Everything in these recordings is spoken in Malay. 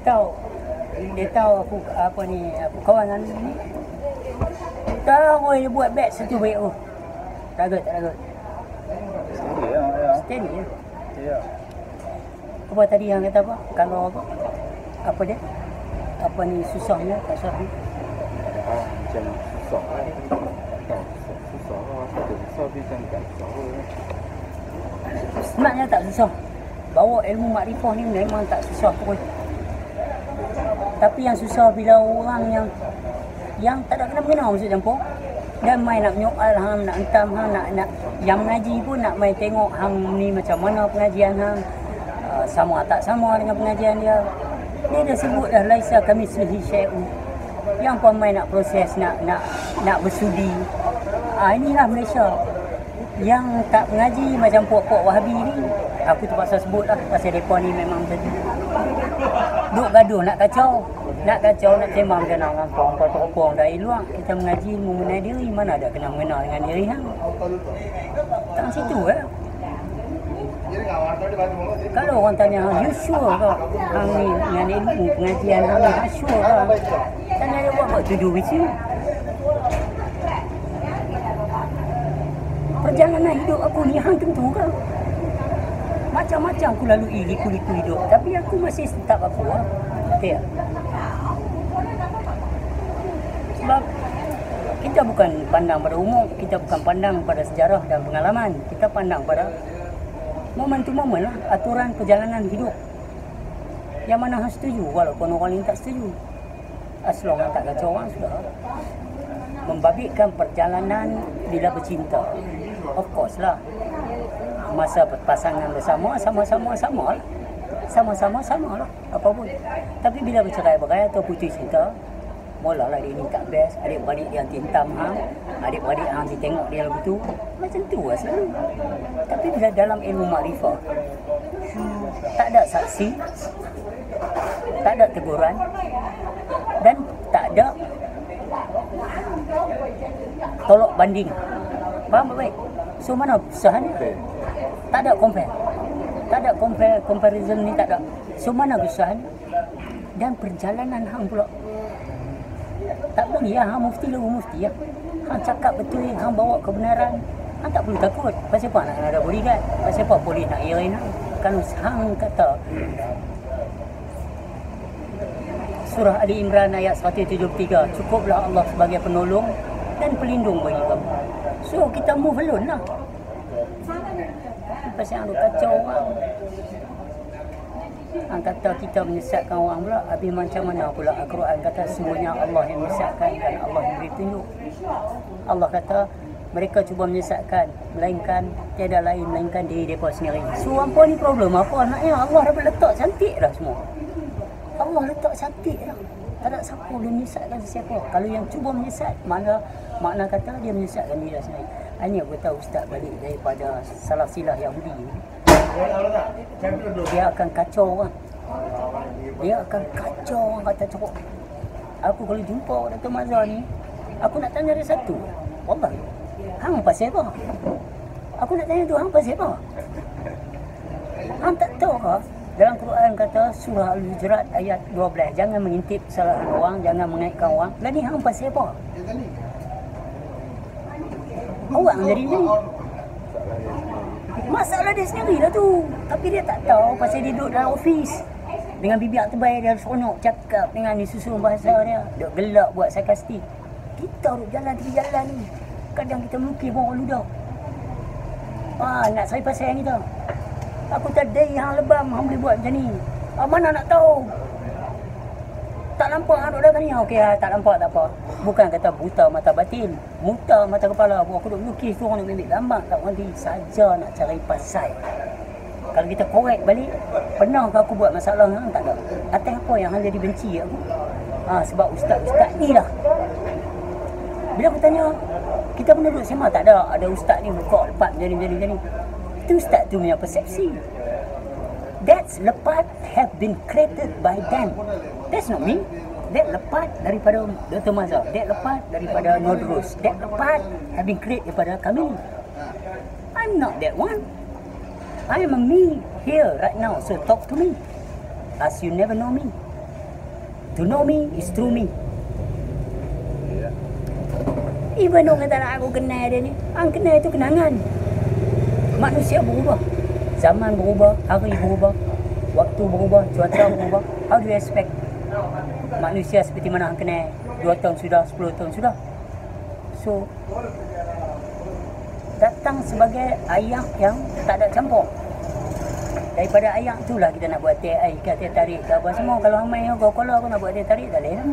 Dia tahu aku apa ni, aku kawan dengan ni. Tahu dia buat bet satu baik tu. Tak ada. Steady ya. Ya. Apa tadi yang kata apa? Kalau apa dia? Apa ni susahnya tak susah ni? Macam susah. Susah lah. Susah macam tak susah. Sebenarnya tak susah. Bawa ilmu makrifah ni memang tak susah pun. Tapi yang susah bila orang yang tak ada kena-mengena masuk campur. Dan main nak menyoal hang, nak hentam hang, nak yang mengaji pun nak main tengok hang ni macam mana pengajian hang. Sama tak sama dengan pengajian dia. Dia dah sebut dah laisa kami selihi syai'un. Yang pun main nak proses, nak bersudi. Inilah Malaysia. Yang tak mengaji macam puak-puak Wahabi ni, aku terpaksa sebut lah pasal mereka ni memang macam tu. Duk gaduh nak kacau, nak sembang macam nak teropong dari luar. Kita mengaji ilmu mengenai diri, mana ada kena mengena dengan diri hang. Tak situ lah. Kalau orang tanya hang, you sure ke hang ni dengan ilmu pengajian hang ni, hang sure ke? Tanya dia what to do with you. Perjalanan hidup aku ni hang tentu ke? Macam-macam aku lalui liku-liku hidup, tapi aku masih tetap aku lah. Okay. Sebab kita bukan pandang pada umur, kita bukan pandang pada sejarah dan pengalaman. Kita pandang pada moment to moment lah, aturan perjalanan hidup. Yang mana hang setuju walaupun orang lain tak setuju. As long as tak kacau orang sudah. Membabitkan perjalanan bila bercinta. Of course lah. Masa berpasangan bersama, sama-sama lah. Sama-sama lah. Apa pun. Tapi bila bercerai-berai atau putus cinta, mulalah dia ni tak best. Adik-beradik dia hentam hang. Adik-beradik hang tengok dia lagu tu. Macam tu lah selalu. Tapi bila dalam ilmu makrifah, tak ada saksi, tak ada teguran, dan tak ada tolak banding. Faham baik? So mana kesusahannya? Tak ada compare. Tak ada comparison ni tak ada. So mana kesusahannya? Dan perjalanan hang pula. Tak boleh lah, hang mufti lah, mufti lah. Hang cakap betul, hang bawa kebenaran. Hang tak perlu takut. Pasal apa nak ada bodyguard? Pasal apa polis nak irain hang? Kalau hang kata Surah Ali Imran ayat 173, cukuplah Allah sebagai penolong dan pelindung bagi kamu. So kita move alone lah. Pasal hang kacau orang. Hang kata kita menyesatkan orang pula. Habis macam mana pula Al-Quran kata semuanya Allah yang menyesatkan dan Allah yang beri tunjuk. Allah kata mereka cuba menyesatkan, melainkan tiada lain melainkan diri mereka sendiri. So apa ni problem apa? Naknya Allah dah letak cantik dah semua. Allah letak cantik dah. Tak ada siapa boleh menyesatkan sesiapa. Kalau yang cuba menyesat, makna kata dia menyesatkan diri sendiri. Hanya aku tahu ustaz balik daripada salah silah Yahudi ni. Dia akan kacau orang. Dia akan kacau orang kata cakap. Aku kalau jumpa Dr. Mazhar ni, aku nak tanya dia satu. Wallahi, hang pasal apa? Aku nak tanya tu, hang pasal apa? Hang tak tahu ke? Dalam Quran kata surah Al-Hujurat ayat 12, jangan mengintip kesalahan orang, jangan mengaitkan orang. Lah ni hang pasal apa? Orang jadi ni. Masalah dia sendiri lah tu. Tapi dia tak tahu pasal dia duduk dalam ofis. Dengan bibir terbaik dia seronok cakap dengan ni susun bahasa dia. Dia gelak buat sarkastik. Kita duduk jalan tepi jalan ni. Kadang kita melukis pun orang ludah. Nak saya pasal yang kita. Aku tadi hang lebam, hang boleh buat macam ni. Mana nak tahu? Tak nampak hang duduk dalam ni. Okey, tak nampak tak apa. Bukan kata buta mata batin, buta mata kepala. Aku duduk melukis tu, orang duduk ambil gambar tak berhenti. Saja nak cari pasal. Kalau kita korek balik, pernah ke aku buat masalah hang? Tak ada. Atas apa yang hang jadi benci aku? Sebab ustaz-ustaz ni lah. Bila aku tanya, kita pernah duduk sembang? Tak ada. Ada ustaz ni buka lepas jadi. Itu ustaz tu punya persepsi. That's lepat have been created by them. That's not me. That lepat daripada Dr. Mazhar. That lepat daripada Nodrus. That lepat have been created daripada kami. I'm not that one. I am a me here right now. So talk to me as you never know me. To know me is through me. Ya. Even orang kata nak aku kenal dia ni, ang kenal itu kenangan. Manusia berubah, zaman berubah, hari berubah, waktu berubah, cuaca berubah. How do you expect manusia seperti mana ang kenal 2 tahun sudah, 10 tahun sudah? So datang sebagai ayam yang tak ada campur. Daripada ayam itulah kita nak buat teh air ke teh tarik ke apa semua. Kalau hamai kau kalau aku nak buat teh tarik tak boleh lah.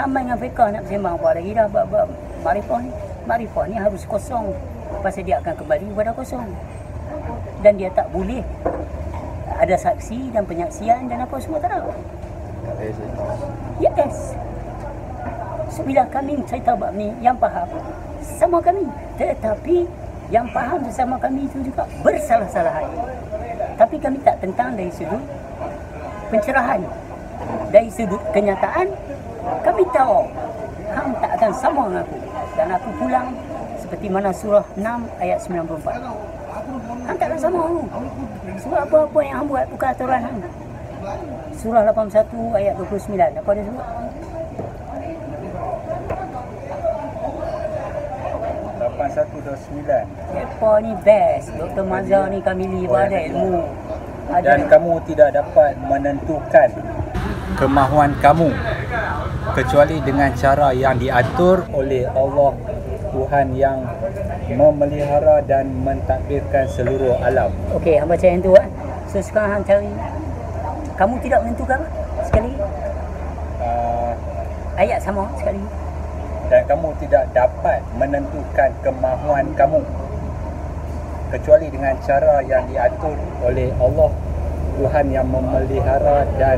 Hamai dengan fiqah nak bersembang apa lagi dah. Marifah ni. Marifah ni harus kosong. Pasal dia akan kembali kepada kosong. Dan dia tak boleh ada saksi dan penyaksian dan apa semua tak ada. Tak payah cerita. Yes. So bila kami cerita bab ni, yang faham sama kami. Tetapi yang faham bersama kami itu juga bersalah-salah. Tapi kami tak tentang dari sudut pencerahan. Dari sudut kenyataan, kami tahu hang tak akan sama dengan aku. Dan aku pulang seperti mana surah 6 ayat 94. Hang tak akan sama aku. Surah apa-apa yang hang buat bukan aturan hang. Surah 81 ayat 29. Apa dia sebut? 8129. Mereka ni best. Dr. Mazhar ni kami libat ada ilmu. Dan kamu tidak dapat menentukan kemahuan kamu kecuali dengan cara yang diatur oleh Allah, Tuhan yang memelihara dan mentadbirkan seluruh alam. Okey, hang baca yang tu kan. So sekarang hang cari. Kamu tidak menentukan sekali. Ayat sama sekali. Dan kamu tidak dapat menentukan kemahuan kamu kecuali dengan cara yang diatur oleh Allah, Tuhan yang memelihara dan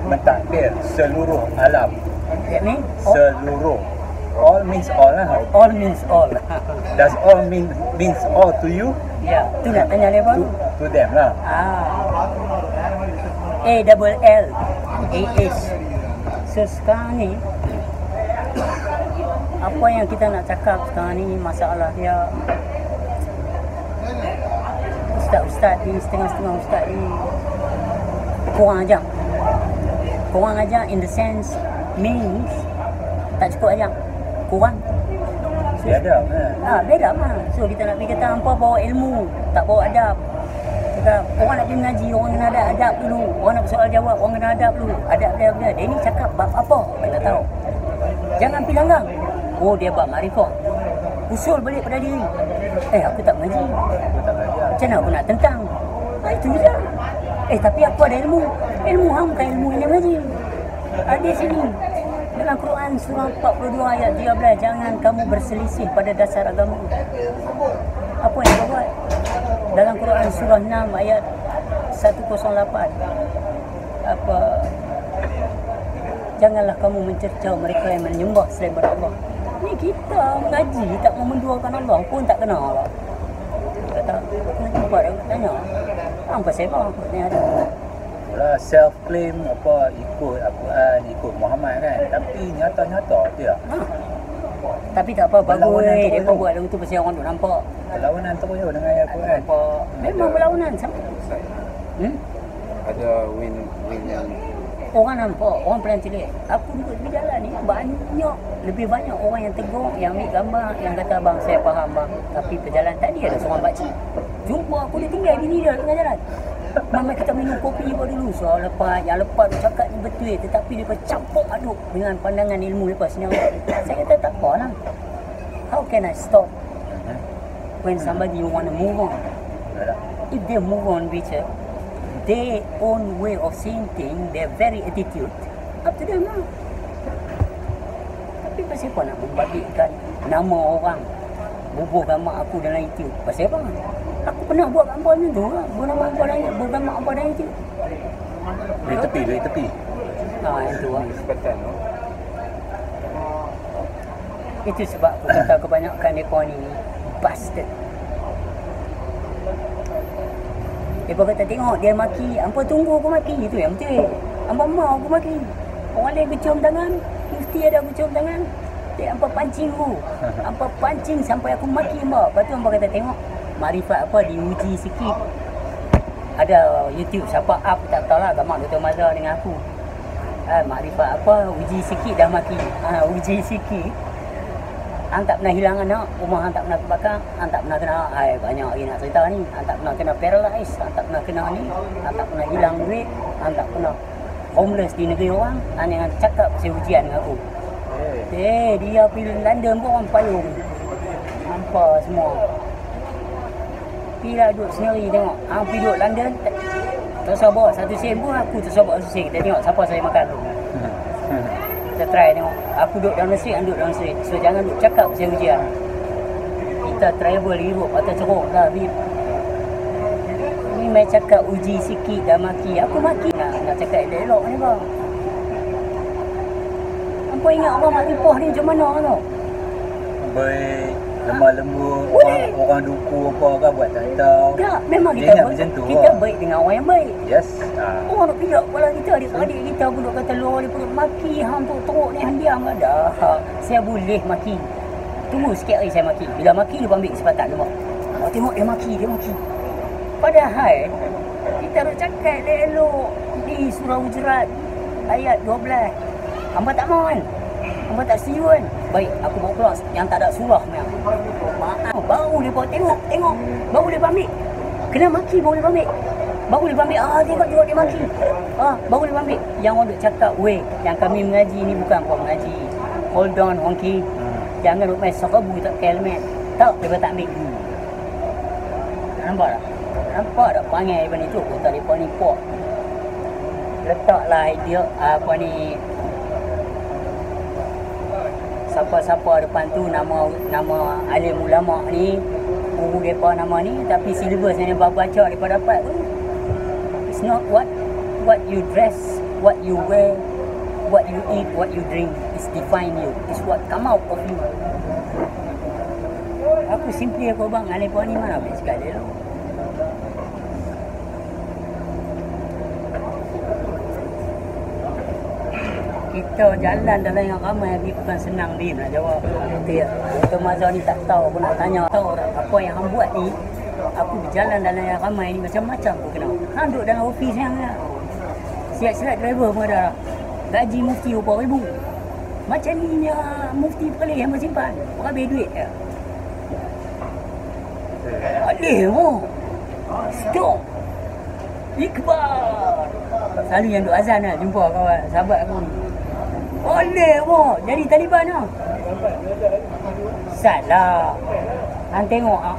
mentadbir seluruh alam. That means Seluruh. All means all lah. all means all. Does all means all to you? Ya, tu nak tanya dia baru. To them lah. A double L A H. So sekarang ni apa yang kita nak cakap sekarang ni masalah dia ustaz-ustaz ni, setengah-setengah ustaz ni kurang ajar. Kurang ajar in the sense means tak cukup ajar. Kurang. So, Biadab kan? beda lah. So kita nak pergi kata hampa bawa ilmu, tak bawa adab. Kita orang nak pergi mengaji, orang kena ada adab dulu. Orang nak bersoal jawab, orang kena adab dulu. Adab dia. Dia ni cakap bab apa? Kena tahu. Jangan pergi langgang. Oh, dia bab makrifah. Usul balik pada diri. Aku tak mengaji. Macam mana aku nak tentang? Itu je. Tapi aku ada ilmu. Ilmu hang bukan ilmu yang mengaji. Ada sini. Dalam Quran surah 42 ayat 13, jangan kamu berselisih pada dasar agama. Apa yang kau buat? Dalam Quran surah 6 ayat 108. Janganlah kamu mencerca mereka yang menyembah selain Allah. Ni kita mengaji tak memenduakan Allah pun tak kenal lah. Kata, aku nak jumpa dia, aku tanya. Apa sebab aku ni ada? Itulah self-claim apa ikut Al-Quran, ikut Muhammad kan. Tapi nyata-nyata dia. Tapi tak apa, bagus. Berlawanan Dia terus. pun buat lagu tu pasal orang duk nampak. Perlawanan terus dengan Al-Quran. Nampak. Memang berlawanan sama. Ada win yang Orang nampak, orang pelan-pelan. Aku duduk di jalan ni, lebih banyak orang yang tegur, yang ambil gambar, yang kata, bang, saya faham bang. Tapi perjalanan tadi ada seorang pakcik. Jumpa aku, dia tinggal bini dia tengah jalan. Mama kita minum kopi buat dulu. So yang lepas tu cakap ni betul, tetapi dia campur aduk dengan pandangan ilmu lepas ni. Saya kata tak apa lah. How can I stop when somebody want to move on? If they move on with their own way of seeing things, their very attitude, up to them lah. Tapi pasal apa nak membagikan nama orang, bubuh gambar aku dalam YouTube? Pasal apa? Aku pernah buat gambar macam tu lah. Buat gambar apa dalam YouTube. dari tepi. Yang tu lah. Kesempatan tu. Itu sebab aku kata kebanyakan mereka ni bastard. Mereka kata tengok dia maki, hampa tunggu aku maki. Itu yang betul. Hampa mau aku maki. Orang lain aku cium tangan, mesti ada aku cium tangan. Hampa pancing aku. Hampa pancing sampai aku maki hampa. Lepas tu hampa kata tengok makrifat apa diuji sikit. Ada YouTube siapa up tak tahu lah gambar Dr. Mazhar dengan aku. Makrifat apa, uji sikit dah maki. Uji sikit. Hang tak pernah hilang anak, rumah hang tak pernah terbakar, hang tak pernah kena, banyak lagi nak cerita ni. Hang tak pernah kena paralyze, hang tak pernah kena ni, hang tak pernah hilang duit, hang tak pernah homeless di negeri orang. Hang yang cakap pasal ujian dengan aku. Dia pergi London pun orang payung. Hampa semua. Pergi lah duduk sendiri tengok. Hang pergi duduk London, tak usah bawa 1 sen pun, aku tak usah bawa 1 sen. Kita tengok siapa saya makan tu. Kita try tengok. Aku duduk dalam street, hang duduk dalam street. So jangan duduk cakap pasal ujian. Kita travel Europe atas ceruk lah, Bib. Ni main cakap uji sikit dah maki. Aku maki nak cakap elok ni bang. Apa ingat orang mak limpah ni macam mana tu? Baik, lemah lembut, orang duku apa kan buat tak tahu. Tak, memang Dia kita ingat baik. macam tu Kita lah. baik dengan orang yang baik. Yes. Orang nak pijak kepala kita, adik-adik kita pun duk kata luar dia pun maki, hang tu teruk ni hang diam kan dah. Saya boleh maki. Tunggu sikit hari saya maki. Bila maki dia ambil kesempatan dia. Tengok dia maki. Padahal kita nak cakap elok di surah Hujurat ayat 12. Hamba tak mau kan? Hamba tak setuju kan? Baik, aku bawa kelas yang tak ada surah memang. Maaf, baru dia bawa tengok. Baru dia ambil. Kena maki baru dia ambil. Baru dia ambil. Tengok dia maki. Baru dia ambil. Yang orang duk cakap, weh, yang kami mengaji ni bukan kau mengaji. Hold on, Hongki. Jangan duk main sakabu tak pakai helmet. Tak, dia tak ambil. Nampak tak? Nampak tak panggil daripada ni tu? Kata mereka ni pok. Letaklah dia, siapa-siapa depan tu nama alim ulama ni, guru depa nama ni, tapi silibus yang dia baca depa dapat tu. It's not what you dress, what you wear, what you eat, what you drink is define you. It's what come out of you. Aku simply aku bang alim ni mana boleh cakap dia tu. Kita jalan dalam yang ramai ni bukan senang dia nak jawab. Kita masa ni tak tahu, aku nak tanya tahu tak apa yang hang buat ni. Aku berjalan dalam yang ramai ni macam-macam aku kenal. Hang duduk dalam ofis yang lah. Siap-siap driver pun ada. Gaji mufti RM4,000. Macam ni ya, mufti pelih yang bersimpan. Habis duit ya. Alih oh. Stop. Iqbal. Selalu yang duk azan lah jumpa kawan sahabat aku ni. Boleh boh, jadi Taliban lah. Salah. Hang tengok ah.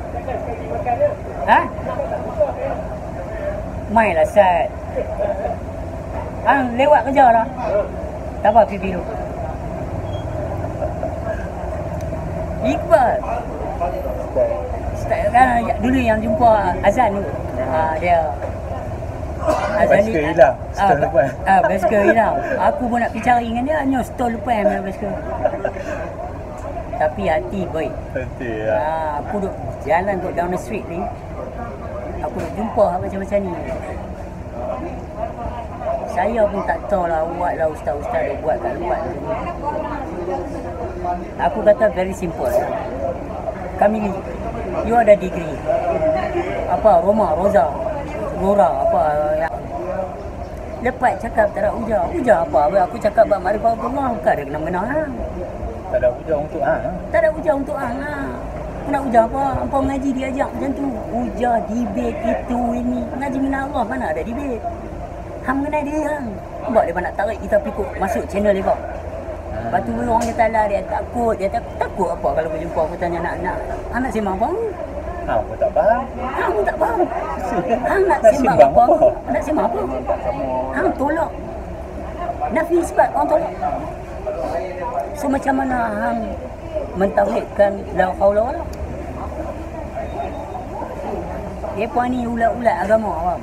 Mainlah Sat. Hang lewat kerja lah. Tak apa pergi dulu. Iqbal. Kan dulu yang jumpa azan tu. Dia Basikal hilang, stol lepas. Basikal hilang. Aku pun nak pergi cari dengan dia, hanya stol lepas punya basikal. Tapi hati baik. Aku duk jalan duk down the street ni. Aku duk jumpa macam-macam ni. Saya pun tak tahu lah buatlah ustaz-ustaz dia buat kat tempat tu. Aku kata very simple. Kami ni, you ada degree. Apa, Rosa, apa yang lepas cakap tak ada ujar apa aku cakap bab ma'rifatullah bukan ada kena-mena tak ada ujar untuk tak ada ujar untuk nak ujar apa mengaji diajak macam tu ujar debate itu ini mengaji minat Allah mana ada debate hang mengenai dia hang buat dia nak tarik kita pikuk masuk channel dia kau lepas tu orang kata lah dia takut apa kalau berjumpa aku tanya nak sembang apa aku tak faham. Hang tak faham. Hang nak sembang apa? Nak sembang apa? Hang tolak. Nafi isbat orang tolak. So macam mana hang mentauhidkan la haula wala? Depa ni ulat-ulat agama faham?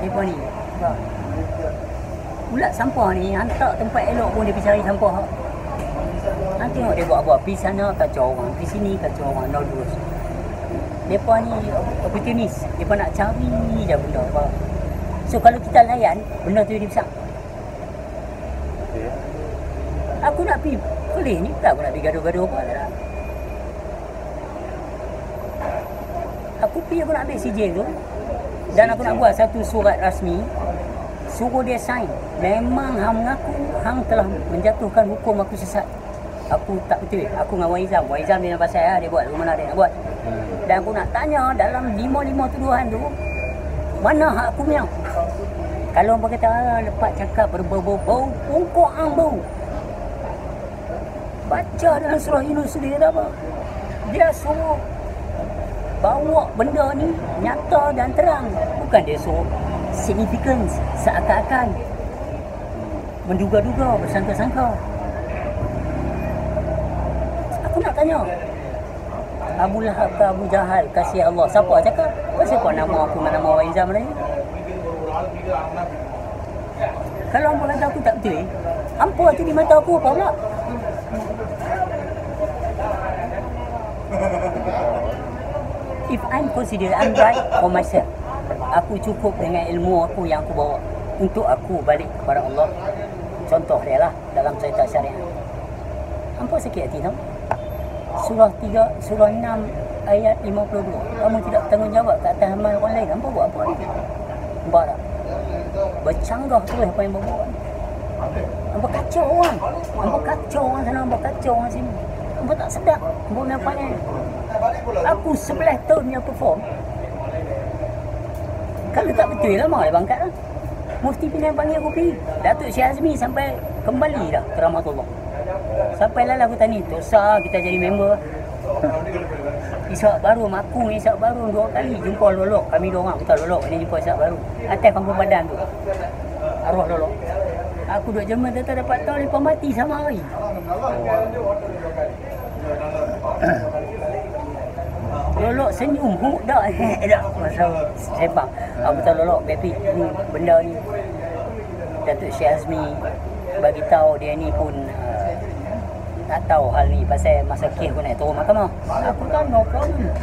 Depa ni. Faham? Ulat sampah ni hantar tempat elok pun dia pergi cari sampah. Hang tengok dia buat apa? Pergi sana kacau orang, pergi sini kacau orang, no terus. Mereka ni opportunis. Mereka nak cari je benda. So kalau kita layan, benda tu jadi besar. Aku nak pergi boleh ni tak aku nak pergi gaduh-gaduh apa tak. Aku pergi aku nak ambil CJ tu. Dan aku nak buat satu surat rasmi. suruh dia sign. Memang hang mengaku hang telah menjatuhkan hukum aku sesat. Aku tak betul. Aku dengan Waizam dia nak pasal dia buat mana dia nak buat. Dan aku nak tanya dalam 5 tuduhan tu, mana hak aku punya? Kalau orang kata lepas cakap berbau-bau, pungkuk hang bau. Baca dalam surah Yunus dia kata apa? Dia suruh bawa benda ni nyata dan terang. Bukan dia suruh significance, seakan-akan menduga-duga, bersangka-sangka. Aku nak tanya, Abu Lahab ke Abu Jahal kasih Allah, siapa cakap? Siapa nama aku dengan nama Waizam ni? Kalau hampa kata aku tak betul, hampa tu di mata aku apa pula? If I'm consider I'm right for myself, aku cukup dengan ilmu aku yang aku bawa untuk aku balik kepada Allah. Contoh dia lah dalam cerita syariat. Hampa sakit hati tau? Surah 6 ayat 52. Kamu tidak bertanggungjawab ke atas amal orang lain. Hampa buat apa ni? Nampak tak? Bercanggah terus apa yang berbuat. Hampa kacau orang. Hampa kacau orang sana, hampa kacau orang sini. Hampa tak sedap. Hampa punya pandai. Aku 11 tahun punya perform. Kalau tak betul lama dia bangkat lah. Mufti Penang panggil aku pergi. Datuk Syekh Azmi sampai kembali dah ke Rahmatullah. Sampai lah aku tanya, dosa kita jadi member. Isyak baru, aku Isyak baru 2 kali jumpa Lolok. Kami 2 orang, kita Lolok, ini jumpa Isyak baru. Atas kampung badan tu, arwah Lolok. Aku duduk Jerman tak dapat tahu lepas mati sama hari. Lolok senyum, dah dah masa sembang. Aku tahu Lolok, baby ni benda ni Datuk Syekh Azmi bagi tahu dia ni pun tak tahu hal ni pasal masa kes aku naik turun mahkamah. Aku tahu no problem.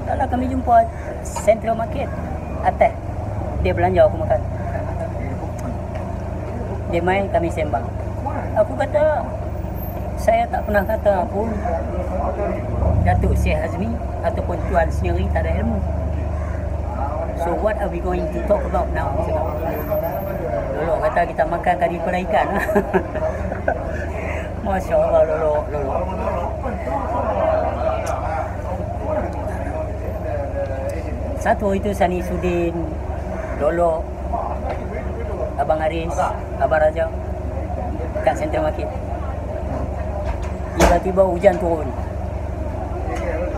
Taklah kami jumpa Central Market atas. Dia belanja aku makan. Dia main kami sembang. Aku kata saya tak pernah kata pun Datuk Syekh Azmi ataupun tuan sendiri tak ada ilmu. So what are we going to talk about now? Lolok kata kita makan kari kepala ikan. Masya Allah, Lolok. Satu itu Sani Sudin, Lolok, Abang Aris, Abang Raja kat Central Market. Tiba-tiba hujan turun.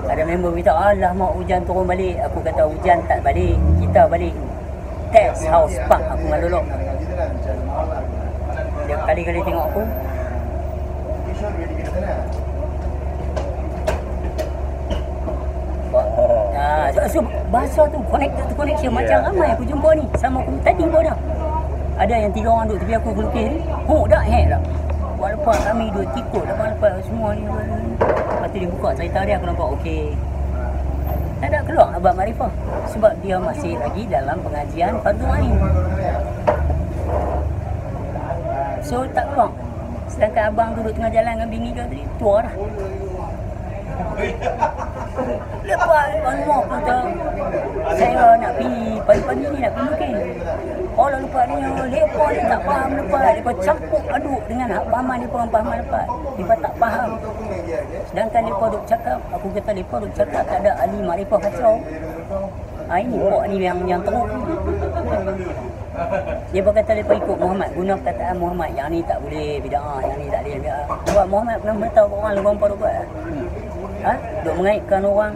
Ada member beritahu, alah mak hujan turun balik. Aku kata hujan tak balik, kita balik. Test house park aku dengan Lolok. Dia kali-kali tengok aku. So bahasa tu connection macam ramai aku jumpa ni sama aku tadi pun dah. Ada yang 3 orang duduk tepi aku lukis ni. Dah dah. Buat lepas kami duduk tikut lepas semua ni. Lepas tu dia buka cerita dia, aku nampak okey. Tak ada keluar Abang Marifah sebab dia masih lagi dalam pengajian Fardu Ain. So tak keluar. Sedangkan abang duduk tengah jalan dengan bini dia tadi, tua dah. Lepas Allah kata, saya nak pergi pagi-pagi ni nak pergi mungkin. Allah lepas ni, mereka ni tak faham lepas. Mereka campur aduk dengan hak pahaman mereka, orang pahaman lepas. Mereka tak faham. Sedangkan mereka duduk cakap, aku kata mereka duduk cakap tak ada ahli makrifah kacau. Ini pok ni yang teruk ni. Dia berkata mereka ikut Muhammad, guna perkataan Muhammad. Yang ni tak boleh bid'ah, yang ni tak boleh bid'ah. Sebab Muhammad pernah beritahu orang luar apa buat. Duk mengaitkan orang.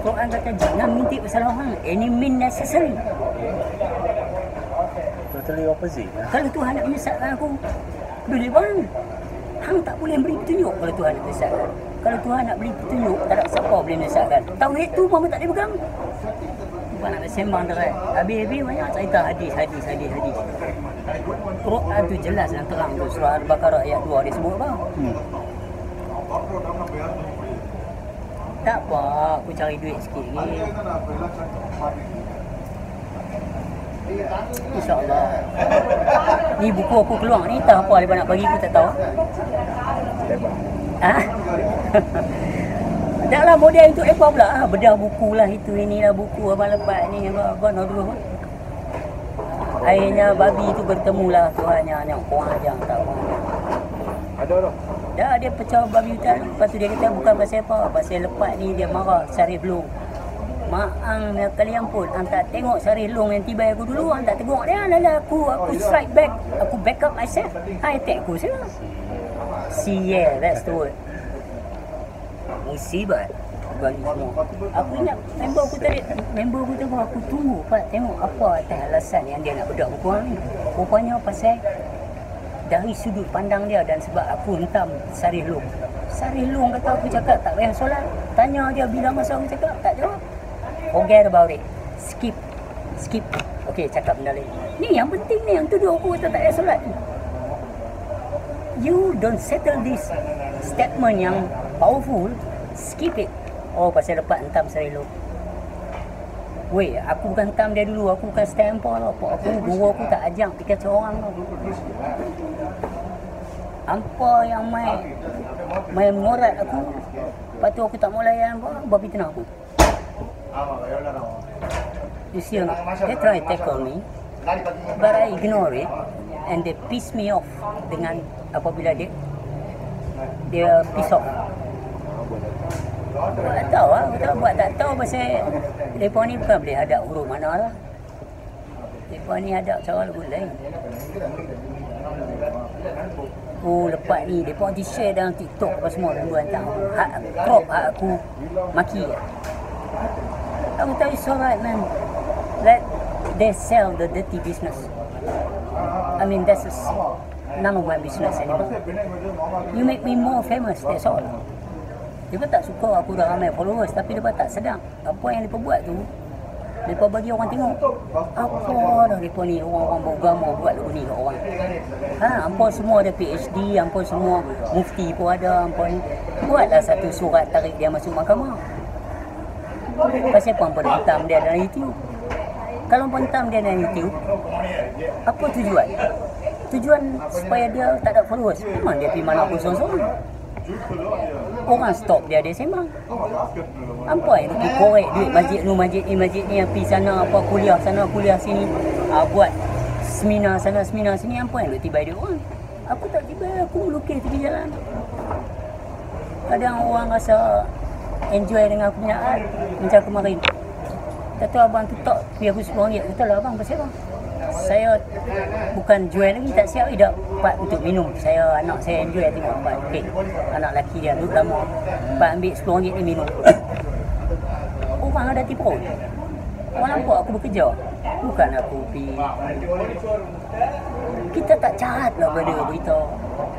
Quran kata jangan minta pasal orang. Any mean necessary. Totally opposite. Kalau Tuhan nak menyesatkan aku, boleh bang. Hang tak boleh beri petunjuk kalau Tuhan nak menyesatkan. Kalau Tuhan nak beri petunjuk, tak ada siapa boleh menyesatkan. Tauhid tu Muhammad tak boleh pegang. Bukan nak sembang dah. Habis-habis banyak cerita hadis. Quran tu jelas dan terang tu. Surah Al-Baqarah ayat 2 dia sebut apa? Tak apa, aku cari duit sikit ni. InsyaAllah. Ni buku aku keluar ni, tak apa lepas nak bagi aku tak tahu. Taklah model untuk mereka pula. Bedah buku lah itu, inilah buku abang lepas ni, abang nak dulu. Akhirnya babi tu bertemulah Tuhannya, nak kurang ajar tak kurang ajar. Ada dah. Dah dia pecah babi hutan. Lepas tu dia kata bukan pasal apa. Pasal lepas ni dia marah Syarif Long. Maang kalian pun hang tak tengok Syarif Long yang tiba aku dulu, hang tak tengok dia. Lala aku strike back. Aku back up myself. High attack aku saya. Yeah, that's the word. Musibat bagi semua. Aku ingat member aku tadi, aku tunggu Pak tengok apa atas alasan yang dia nak bedak buku ni. Rupanya pasal dari sudut pandang dia dan sebab aku hentam Syarif Long. Syarif Long kata aku cakap tak payah solat. Tanya dia bila masa aku cakap, tak jawab. Forget about it. Skip. Okey, cakap benda lain. Ni yang penting ni, yang tuduh aku kata tak payah solat ni. You don't settle this statement yang powerful, skip it. Oh, pasal lepas hentam Syarif Long. Weh, aku bukan hentam dia dulu, aku bukan stamper lah. Aku guru aku tak ajak pergi kacau orang lah. Hampa yang main mengorat aku, lepas tu aku tak mau layan apa, babi tenang aku. You see or not? They try to tackle me, but I ignore it, and they piss me off dengan apabila dia piss off. Tak tahu lah, tak tahu pasal mereka ni bukan boleh hadap huruf mana lah. Mereka ni hadap cara lagu lain. Oh, lepas ni mereka nanti share dalam TikTok apa semua minggu hantar. Crop aku maki. Aku tahu it's alright man. Let they sell the dirty business. I mean that's none of my business anymore. You make me more famous, that's all. Mereka tak suka aku dah ramai followers, tapi mereka tak sedang apa yang mereka buat tu. Mereka bagi orang tengok apa dah mereka ni, orang-orang beragama buat lagu ni kat orang. Hampa semua ada PhD, hampa semua mufti pun ada, hampa ni. Buatlah satu surat tarik dia masuk mahkamah. Pasal apa hampa dah hentam dia dalam YouTube? Kalau hampa hentam dia dalam YouTube, apa tujuan? Tujuan supaya dia tak ada followers. Memang dia pergi mana pun sorang-sorang. Orang stop dia sembang. Apa yang pergi korek duit masjid ni, masjid ni, pergi sana apa, kuliah sana, kuliah sini, buat seminar sana, seminar sini. Apa yang tiba dia orang? Aku tak tiba, aku melukis tepi jalan. Kadang orang rasa enjoy dengan aku punya art. Macam kemarin, kata abang tu tak pergi aku RM10. Kata lah abang, pasal bang? Saya bukan jual lagi, tak siap dah part untuk minum. Anak saya enjoy tengok part. Okay. Anak lelaki dia duduk lama. Part ambil RM10 ni minum. Orang ada tipu. Orang nampak aku bekerja. Bukan aku pergi. Kita tak jahat lah pada berita.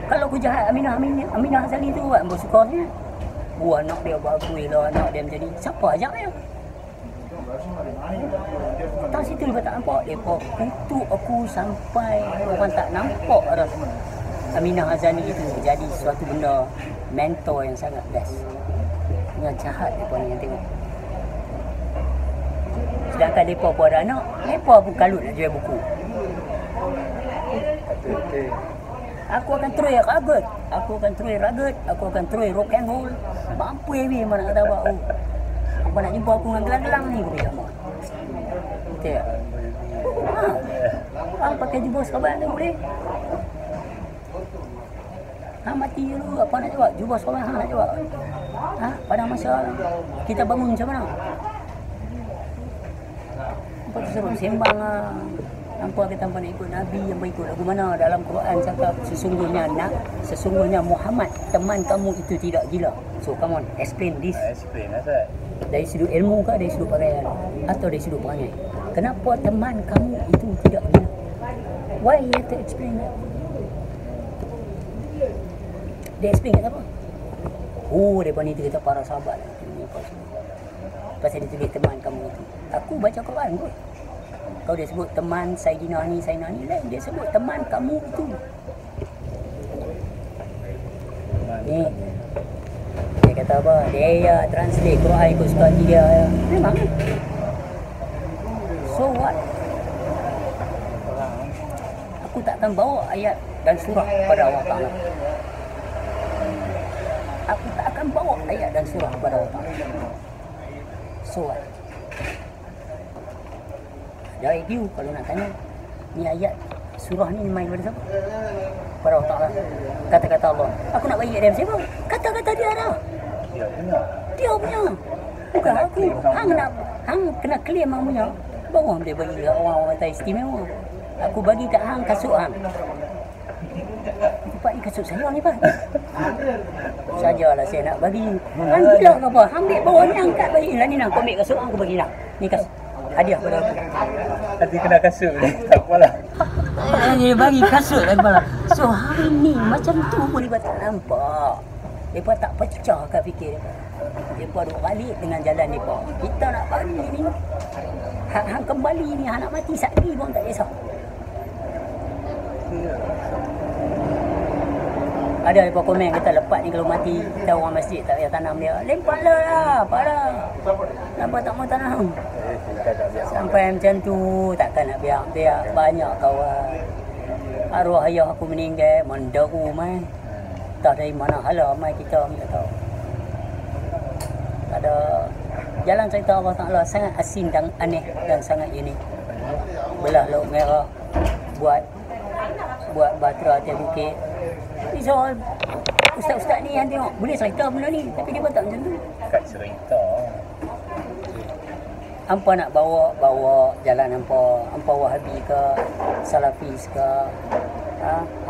Kalau aku jahat, Aminah Hazali tu buat bersukarnya. Anak dia buat akui lah, anak dia macam ni. Siapa ajak dia? Tak situ dia tak nampak. Dia kutuk aku sampai orang tak nampak dah. Aminah Hazani itu jadi suatu benda mentor yang sangat best. Dengan jahat mereka ni yang tengok. Sedangkan mereka pun ada anak, mereka pun kalut nak jual buku. Aku akan terus ragut. Aku akan terus rock and roll. Mampu heavy mana kata apa. Apa nak jumpa aku dengan gelang-gelang ni, aku bilang mak. Betul tak? Hang pakai jubah sahabat tu boleh. Hang mati dulu, apa nak jawab? Jubah sahabat hang nak jawab. Pada masa kita bangun macam mana? Nampak tu suruh sembang lah. Nampak kita nak ikut Nabi yang berikut lagu mana dalam Quran cakap sesungguhnya Muhammad teman kamu itu tidak gila. So come on, explain this. Explain Azad. Dari sudut ilmu ke, dari sudut pakaian atau dari sudut perangai? Kenapa teman kamu itu tidak gila? Why you have to explain that? Dia explain kat apa? Oh, daripada ni kita para sahabat. Pasal dia tulis teman kamu itu. Aku baca Quran kot. Kalau dia sebut teman Saidina ni lain. Dia sebut teman kamu itu. Ni dia kata apa? Dia translate Quran ikut suka hati dia. Memang. So what? Aku tak akan bawa ayat dan surah pada Allah Ta'ala. Aku tak akan bawa ayat dan surah pada Allah Ta'ala. So what? Dari you kalau nak tanya. Ni ayat surah ni main pada siapa? Pada Allah Ta'ala. Kata-kata Allah. Aku nak bagi dia siapa? Kata-kata dia dah. Dia punya. Dia punya. Bukan aku. Hang kena claim hang punya. Baru dia bagi kat orang-orang kata istimewa. Aku bagi kat hang kasut hang. Pak ni kasut saya ni Pak. Sajalah saya nak bagi. Hang gila ke apa? Ambil bawah ni angkat bagi. Lah ni nak kau ambil kasut hang aku bagi dah. Ni kasut. Hadiah pada aku. Nanti kena kasut ni. Tak apalah. Dia bagi kasut lagi malah. So hari ni macam tu pun dia tak nampak. Mereka tak pecah kat fikir. Mereka duk balik dengan jalan mereka. Kita nak balik ni. Hang kembali ni, hang nak mati sekali pun tak kisah. Ada mereka komen kata lepas ni kalau mati kita orang masjid tak payah tanam dia. Lempatlah lah, apalah. Kenapa tak mau tanam? Sampai macam tu takkan nak biar banyak kawan. Arwah ayah aku meninggal, menderu mai. Tak dari mana hala mai kita minta tahu. Ada jalan cerita Allah Ta'ala sangat asin dan aneh dan sangat unik. Belah Laut Merah, buat batra atas bukit. Ni soal ustaz-ustaz ni yang tengok boleh cerita benda ni tapi dia pun tak macam tu. Kat cerita. Hampa nak bawa jalan hampa Wahabi ke Salafis ke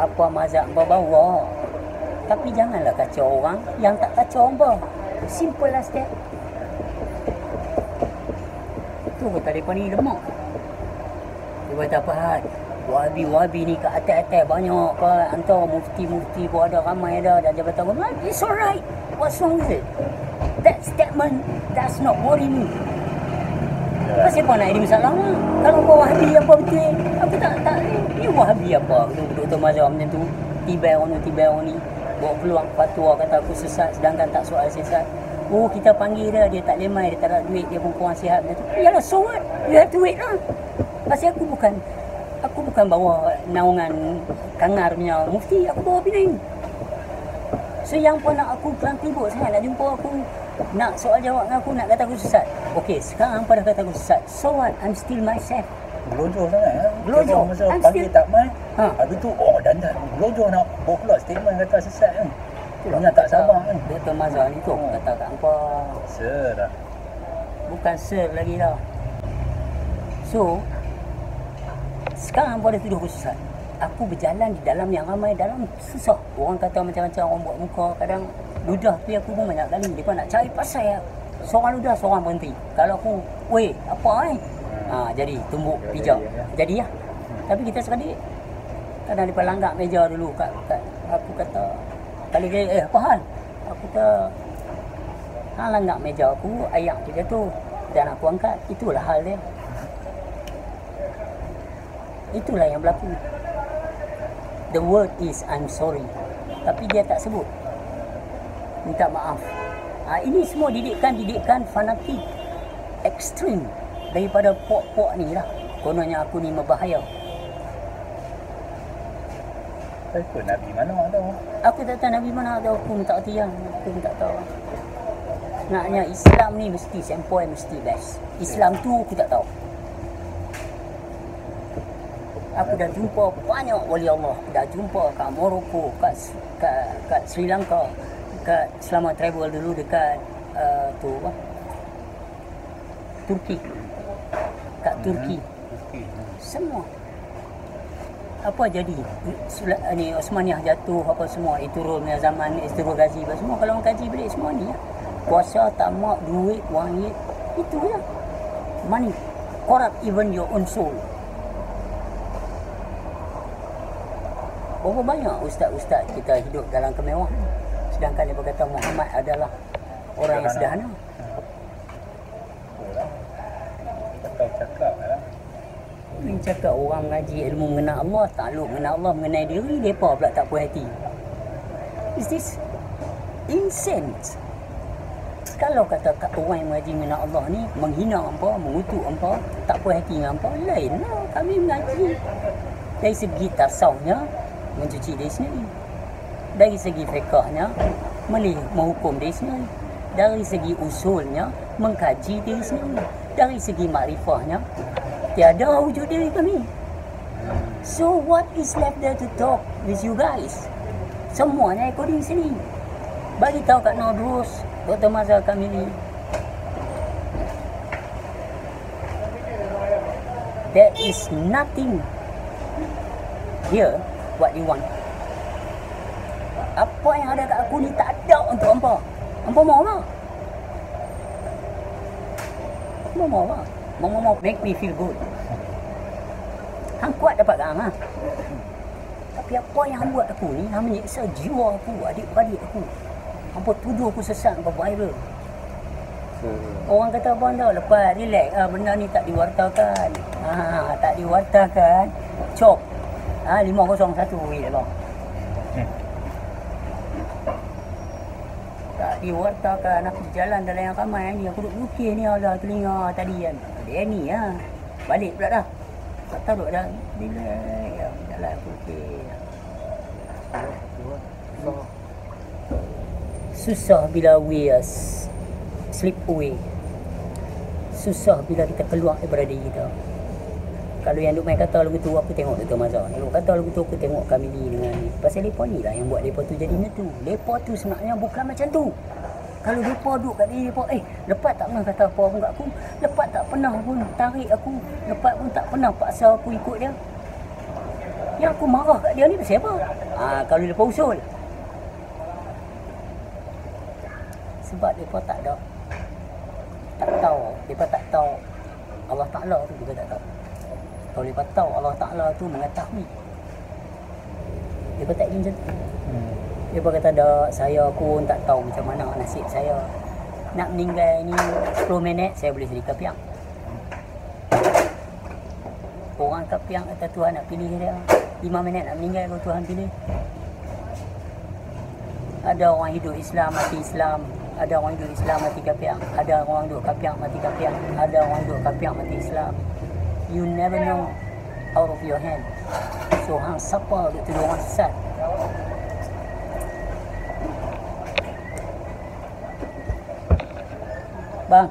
apa mazhab hampa bawa. Tapi janganlah kacau orang yang tak kacau hampa. Simple lah step. Tu kata mereka ni lemak. Dia kata apa hal? Wahabi ni kat atas-atas banyak ke. Hantar mufti-mufti pun ada, ramai ada. Dan jabatan government. It's alright. What's wrong with it? That statement does not worry me. Siapa nak ada masalah lah. Kalau kau Wahabi apa betul? Aku tak ni Wahabi apa? Dr. Mazhar macam tu. Tibai orang ni. Bawa peluang fatwa kata aku sesat sedangkan tak soal sesat. Oh kita panggil dia tak lemai, dia tak ada duit, dia pun kurang sihat macam tu. Yalah so what? You have to wait lah. Pasal aku bukan bawa naungan kangar punya mufti, aku bawa Penang. So yang pun nak aku kelang tibuk sangat nak jumpa aku, nak soal jawab dengan aku, nak kata aku sesat. Okey, sekarang hampa dah kata aku sesat. So what? I'm still myself. Gelojoh sangat. Gelojoh. Masa panggil tak mai. Habis tu dandan. Gelojoh nak bawa keluar statement kata sesat kan. Itulah tak sabar kan. Dr. Mazhar ni tu kata kat hampa. Sir dah. Bukan sir lagi dah. So sekarang hampa dah tuduh aku sesat. Aku berjalan di dalam yang ramai, dalam susah. Orang kata macam-macam, orang buat muka. Kadang ludah tu aku pun banyak kali. Mereka nak cari pasal seorang ludah, seorang berhenti. Kalau aku, weh, apa jadi tumbuk pijak. Jadi lah. Tapi kita sekali kadang mereka langgak meja dulu kat aku kata kali dia apa hal? Aku kata hang langgak meja aku, ayak tu jatuh dan aku angkat. Itulah hal dia. Itulah yang berlaku. The word is I'm sorry. Tapi dia tak sebut. Minta maaf. Ini semua didikan fanatik ekstrim daripada pok-pok ni lah. Kononnya aku ni berbahaya. Apa Nabi mana tahu? Aku tak tahu Nabi mana tahu. Aku minta hati lah. Aku minta tahu. Sebenarnya Islam ni mesti sempoi, mesti best. Islam tu aku tak tahu. Aku dah jumpa banyak wali Allah. Dah jumpa kat Morocco, kat Sri Lanka, kat selama travel dulu dekat Turki. Kat Turki. Semua. Apa jadi? Ni Osmaniyah jatuh apa semua. Itu punya zaman Istirul Ghazi apa semua. Kalau orang kaji balik semua ni lah. Kuasa, tamak, duit, wangit. Itu lah. Money. Corrupt even your own soul. Berapa banyak ustaz-ustaz kita hidup dalam kemewahan. Sedangkan dia berkata Muhammad adalah orang yang sederhana. Cakap lah. Ini cakap orang ngaji ilmu mengenal Allah, takluk mengenal Allah, mengenai diri, mereka pula tak puas hati. Is this insane? Kalau kata orang yang mengaji mengenal Allah ni menghina hampa, mengutuk hampa, tak puas hati dengan hampa, lain lah. Kami mengaji dari segi tasawufnya mencuci diri sendiri, dari segi fiqahnya menghukum diri sendiri, dari segi usulnya mengkaji diri sendiri, dari segi makrifahnya tiada wujud diri kami. So what is left there to talk with you guys? Semuanya according sini. Bagi tahu kat Nordrus, Dr. Mazhar Kamili. There is nothing here what you want. Apa yang ada kat aku ni tak ada untuk hampa. Hampa mau tak? Hampa mau tak? Mau make me feel good. Hang kuat dapat kat hang ha? Tapi apa yang hang buat aku ni, hang menyiksa jiwa aku, adik-adik aku. Hampa tuduh aku sesat, hampa viral. Orang kata abang dah, lepas relax benda ni tak diwartakan. Tak diwartakan. Chop. 501 weh abang. Tak diwartakan, aku jalan dalam yang ramai ni. Aku duduk UK ni, alah telinga tadi kan. Dia ni balik pula dah. Tak tahu dah. Relax. Jalan aku okey. Susah bila we slip away. Susah bila kita keluar daripada diri kita. Kalau yang duk main kata lagu tu, aku tengok Dr. Mazhar. Yang kata lagu tu, aku tengok Kamili dengan ni. Pasal mereka ni lah yang buat mereka tu jadi macam tu. Mereka tu sebenarnya bukan macam tu. Kalau mereka duduk kat diri mereka, lepas tak pernah kata apa pun kat aku. Lepas tak pernah pun tarik aku. Lepas pun tak pernah paksa aku ikut dia. Yang aku marah kat dia ni pasal apa? Kalau mereka usul. Sebab mereka tak ada. Tak tahu. Mereka tak tahu Allah Ta'ala tu juga tak tahu. Kalau mereka tahu Allah Ta'ala tu mengetahui, mereka tak ingin macam tu. Mereka kata dah, saya pun tak tahu macam mana nasib saya. Nak meninggal ni 10 minit saya boleh jadi kapiang. Orang kapiang kata Tuhan nak pilih dia 5 minit nak meninggal, kalau Tuhan pilih. Ada orang hidup Islam mati Islam. Ada orang hidup Islam mati kapiang. Ada orang hidup kapiang mati kapiang. Ada orang hidup kapiang mati Islam. You never know out of your hand. So hang siapa duk tuduh orang sesat? Bang,